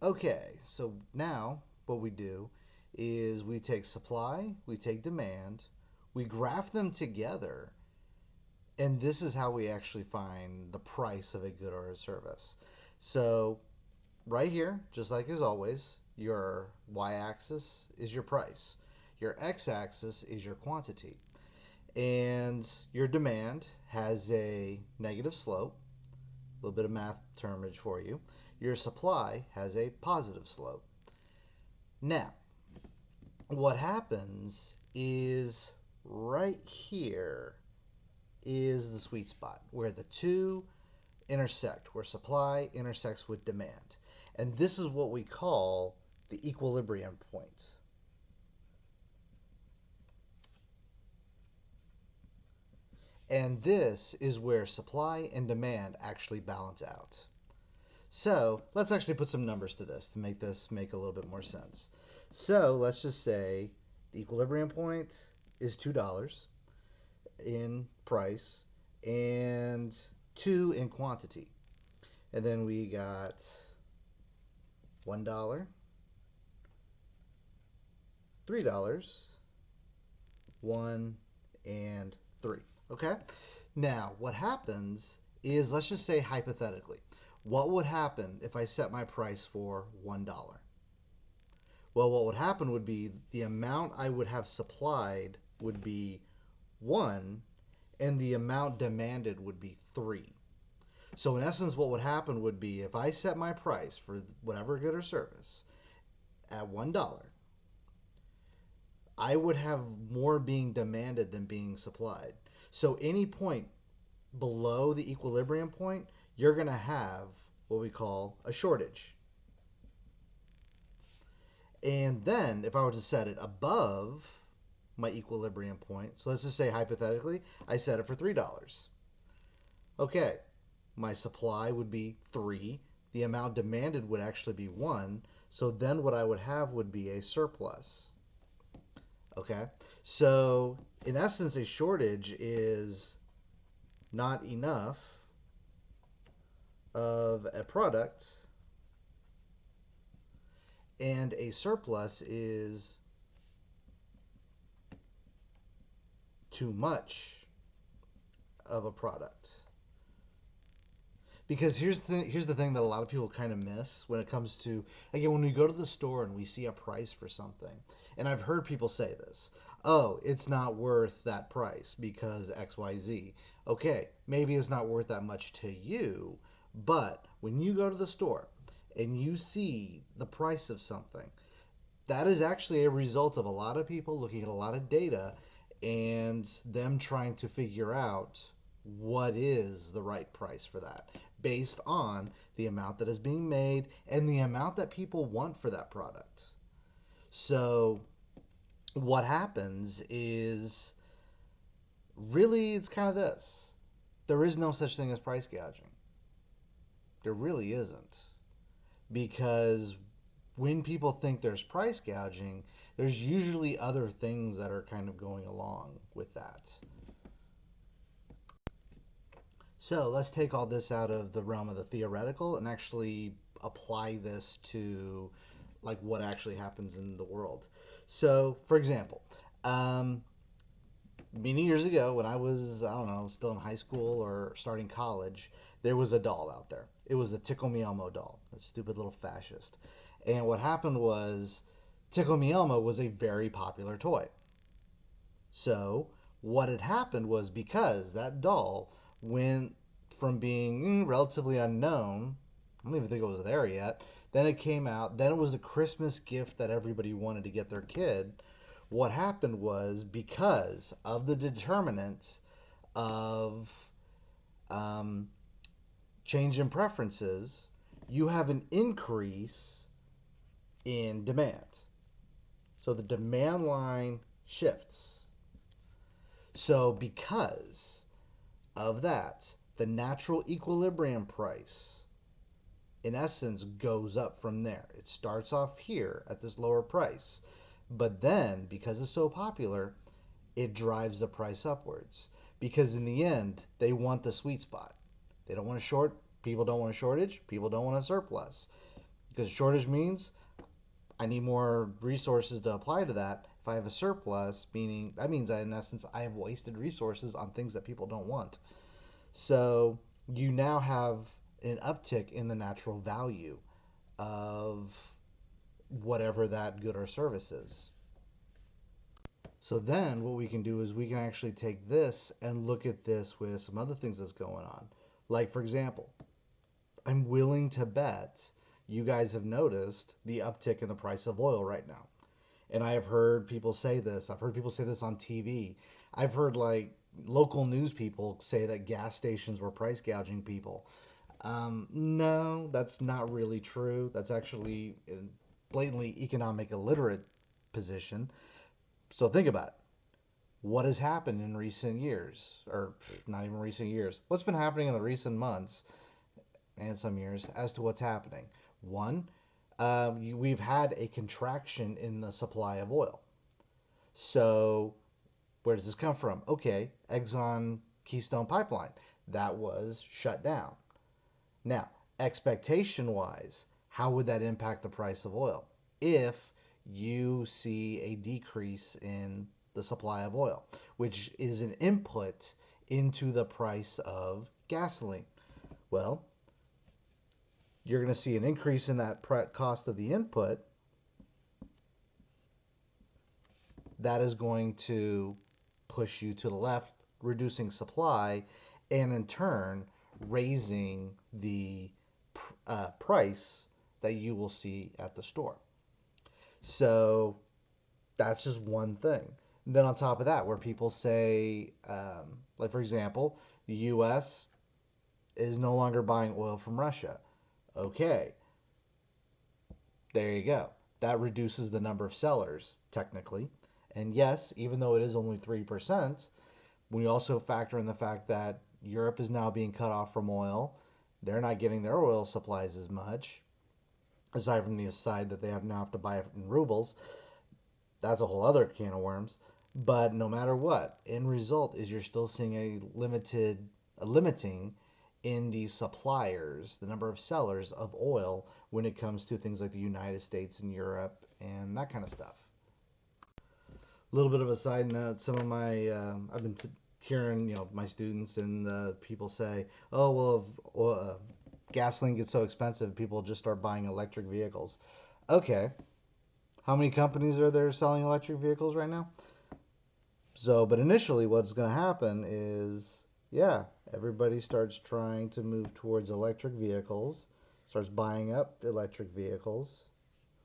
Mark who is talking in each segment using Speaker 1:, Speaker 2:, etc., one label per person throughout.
Speaker 1: Okay, so now what we do is we take supply, we take demand, we graph them together, and this is how we actually find the price of a good or a service. So, right here, just like as always, your y axis is your price, your x axis is your quantity, and your demand has a negative slope, a little bit of math termage for you. Your supply has a positive slope. Now, what happens is right here is the sweet spot where the two intersect, where supply intersects with demand. And this is what we call the equilibrium point. And this is where supply and demand actually balance out. So let's actually put some numbers to this make a little bit more sense. So let's just say the equilibrium point is $2 in price and 2 in quantity. And then we got $1, $3, 1, and 3. Okay? Now, what happens is, let's just say hypothetically, what would happen if I set my price for $1? Well, what would happen would be the amount I would have supplied would be 1, and the amount demanded would be 3. So, in essence, what would happen would be if I set my price for whatever good or service at $1, I would have more being demanded than being supplied. So, any point below the equilibrium point, you're going to have what we call a shortage. And then if I were to set it above my equilibrium point, so let's just say hypothetically, I set it for $3. Okay, my supply would be 3. The amount demanded would actually be 1. So then what I would have would be a surplus. Okay, so in essence, a shortage is not enough of a product, and a surplus is too much of a product. Because here's the thing that a lot of people kind of miss when it comes to, again, when we go to the store and we see a price for something, and I've heard people say this, oh, it's not worth that price because XYZ. Okay, maybe it's not worth that much to you, but when you go to the store and you see the price of something, that is actually a result of a lot of people looking at a lot of data and them trying to figure out what is the right price for that based on the amount that is being made and the amount that people want for that product. So what happens is really it's kind of this. There is no such thing as price gouging. There really isn't. Because when people think there's price gouging, there's usually other things that are kind of going along with that. So let's take all this out of the realm of the theoretical and actually apply this to like what actually happens in the world. So, for example, many years ago when I was, I don't know, still in high school or starting college, there was a doll out there. It was the Tickle Me Elmo doll, a stupid little fascist. And what happened was Tickle Me Elmo was a very popular toy. So what had happened was because that doll went from being relatively unknown, I don't even think it was there yet, then it came out, then it was a Christmas gift that everybody wanted to get their kid. What happened was because of the determinant of um, change in preferences, you have an increase in demand. So the demand line shifts. So because of that, the natural equilibrium price, in essence, goes up from there. It starts off here at this lower price. But then, because it's so popular, it drives the price upwards. Because in the end, they want the sweet spot. They don't want a short, people don't want a shortage, people don't want a surplus. Because shortage means I need more resources to apply to that. If I have a surplus, meaning that means in essence I have wasted resources on things that people don't want. So you now have an uptick in the natural value of whatever that good or service is. So then what we can do is we can actually take this and look at this with some other things that's going on. Like, for example, I'm willing to bet you guys have noticed the uptick in the price of oil right now. And I have heard people say this. I've heard people say this on TV. I've heard like local news people say that gas stations were price gouging people. No, that's not really true. That's actually a blatantly economic illiterate position. So think about it. What has happened in recent years, or not even recent years? What's been happening in the recent months and some years as to what's happening? One, we've had a contraction in the supply of oil. So where does this come from? Okay, Exxon Keystone Pipeline that was shut down. Now, expectation wise, how would that impact the price of oil if you see a decrease in the supply of oil, which is an input into the price of gasoline? Well, you're going to see an increase in that cost of the input. That is going to push you to the left, reducing supply, and in turn, raising the price that you will see at the store. So that's just one thing. And then on top of that, where people say, like for example, the U.S. is no longer buying oil from Russia. Okay, there you go. That reduces the number of sellers, technically. And yes, even though it is only 3%, we also factor in the fact that Europe is now being cut off from oil. They're not getting their oil supplies as much, aside from the aside that they now have to buy it in rubles. That's a whole other can of worms. But no matter what, end result is you're still seeing a limiting in the suppliers, the number of sellers of oil when it comes to things like the United States and Europe and that kind of stuff. A little bit of a side note: some of my I've been hearing my students and people say, "Oh well, if gasoline gets so expensive, people just start buying electric vehicles." Okay, how many companies are there selling electric vehicles right now? So, but initially, what's going to happen is, yeah, everybody starts trying to move towards electric vehicles, starts buying up electric vehicles,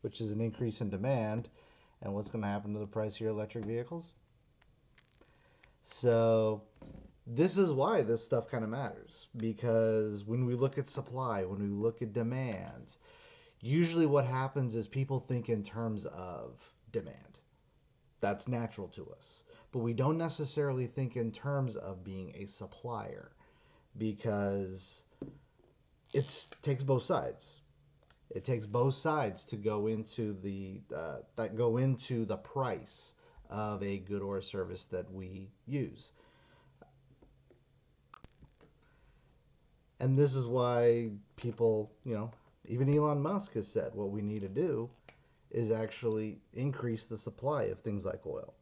Speaker 1: which is an increase in demand. And what's going to happen to the price of your electric vehicles? So, this is why this stuff kind of matters. Because when we look at supply, when we look at demand, usually what happens is people think in terms of demand. That's natural to us. But we don't necessarily think in terms of being a supplier because it takes both sides. It takes both sides to go into the price of a good or a service that we use. And this is why people, even Elon Musk has said what we need to do is actually increase the supply of things like oil.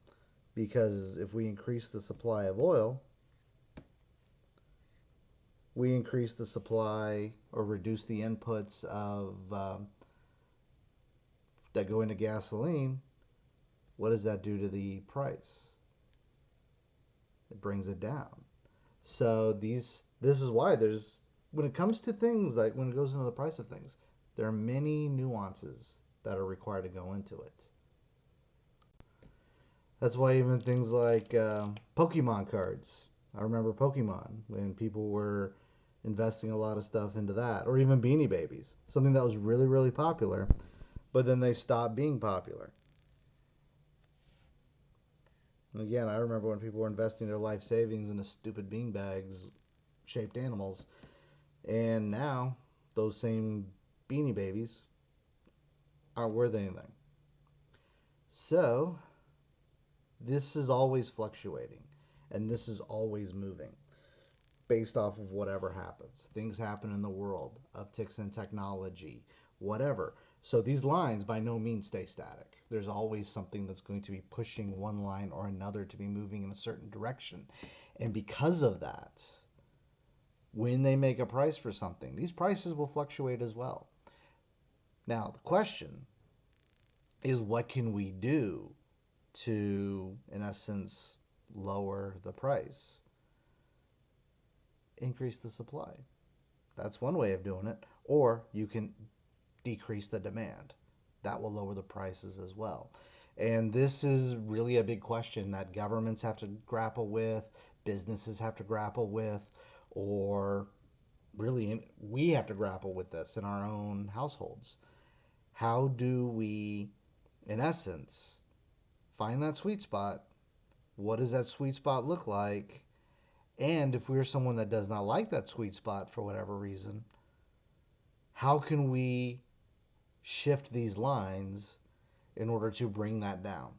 Speaker 1: Because if we increase the supply of oil, we increase the supply or reduce the inputs of that go into gasoline. What does that do to the price? It brings it down. So this is why there's when it comes to things like when it goes into the price of things, there are many nuances that are required to go into it. That's why even things like Pokemon cards. I remember Pokemon when people were investing a lot of stuff into that, or even Beanie Babies, something that was really, really popular, but then they stopped being popular. And again, I remember when people were investing their life savings into stupid beanbags shaped animals, and now those same Beanie Babies aren't worth anything. So, this is always fluctuating, and this is always moving based off of whatever happens. Things happen in the world, upticks in technology, whatever. So these lines by no means stay static. There's always something that's going to be pushing one line or another to be moving in a certain direction. And because of that, when they make a price for something, these prices will fluctuate as well. Now, the question is, what can we do to, in essence, lower the price? Increase the supply. That's one way of doing it. Or you can decrease the demand. That will lower the prices as well. And this is really a big question that governments have to grapple with, businesses have to grapple with, or really we have to grapple with this in our own households. How do we, in essence, find that sweet spot? What does that sweet spot look like? And if we're someone that does not like that sweet spot for whatever reason, how can we shift these lines in order to bring that down?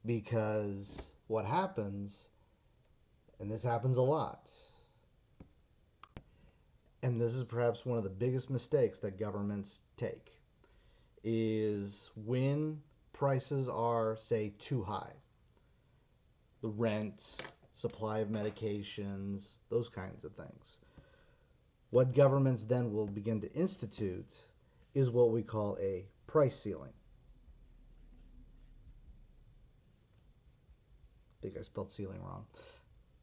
Speaker 1: Because what happens, and this happens a lot, and this is perhaps one of the biggest mistakes that governments take, is when prices are, say, too high. The rent, supply of medications, those kinds of things. What governments then will begin to institute is what we call a price ceiling. I think I spelled ceiling wrong.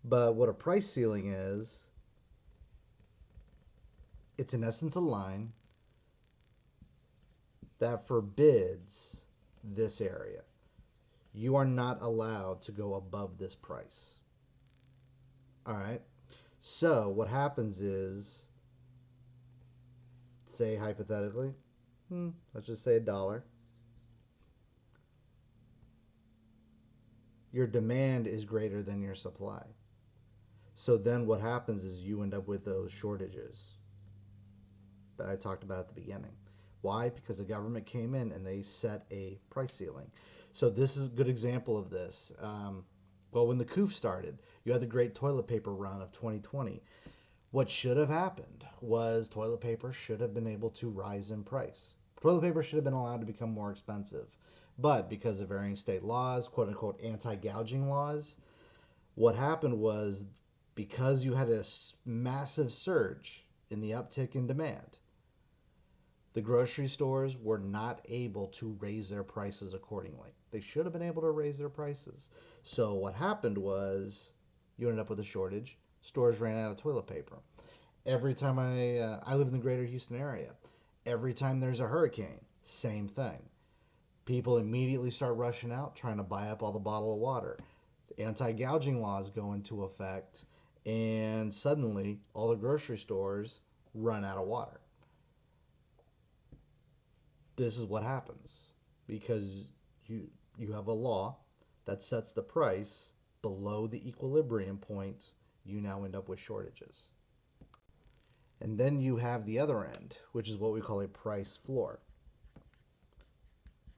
Speaker 1: But what a price ceiling is, it's in essence a line that forbids this area. You are not allowed to go above this price. All right. So what happens is, say hypothetically, let's just say $1. Your demand is greater than your supply. So then what happens is you end up with those shortages that I talked about at the beginning. Why? Because the government came in and they set a price ceiling. So this is a good example of this. Well, when the coup started, you had the great toilet paper run of 2020. What should have happened was toilet paper should have been able to rise in price. Toilet paper should have been allowed to become more expensive. But because of varying state laws, quote unquote anti-gouging laws, what happened was, because you had a massive surge in the uptick in demand, the grocery stores were not able to raise their prices accordingly. They should have been able to raise their prices. So what happened was you ended up with a shortage. Stores ran out of toilet paper. Every time I live in the greater Houston area, every time there's a hurricane, same thing. People immediately start rushing out, trying to buy up all the bottled water. Anti-gouging laws go into effect, and suddenly all the grocery stores run out of water. This is what happens because you have a law that sets the price below the equilibrium point. You now end up with shortages. And then you have the other end, which is what we call a price floor.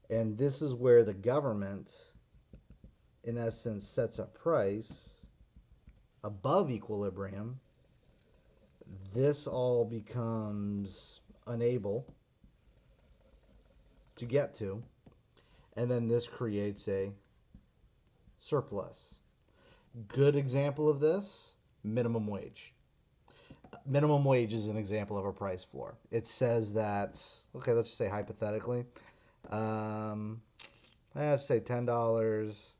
Speaker 1: And this is where the government, in essence, sets a price above equilibrium. This all becomes unable to get to, and then this creates a surplus. Good example of this, minimum wage. Minimum wage is an example of a price floor. It says that, okay, let's just say hypothetically, let's say $10,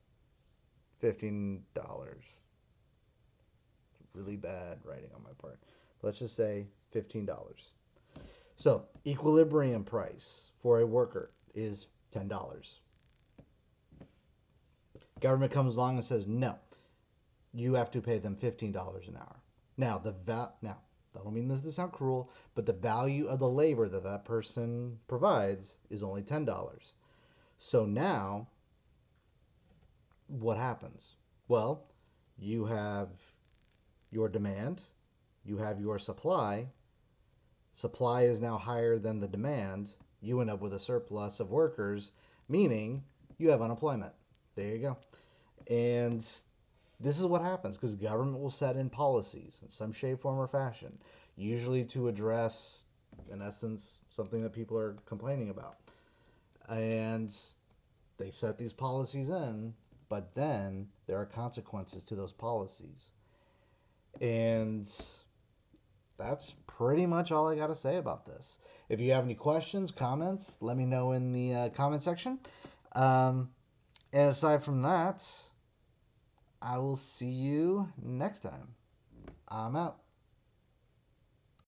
Speaker 1: $15. Really bad writing on my part. Let's just say $15. So equilibrium price for a worker is $10. Government comes along and says, no, you have to pay them $15 an hour. Now, that don't mean this to sound cruel, but the value of the labor that that person provides is only $10. So now, what happens? Well, you have your demand, you have your supply. Supply is now higher than the demand. You end up with a surplus of workers, meaning you have unemployment. There you go. And this is what happens because government will set in policies in some shape, form, or fashion, usually to address in essence, something that people are complaining about. And they set these policies in, but then there are consequences to those policies. And that's pretty much all I got to say about this. If you have any questions, comments, let me know in the comment section. Um, and aside from that, I will see you next time. I'm out.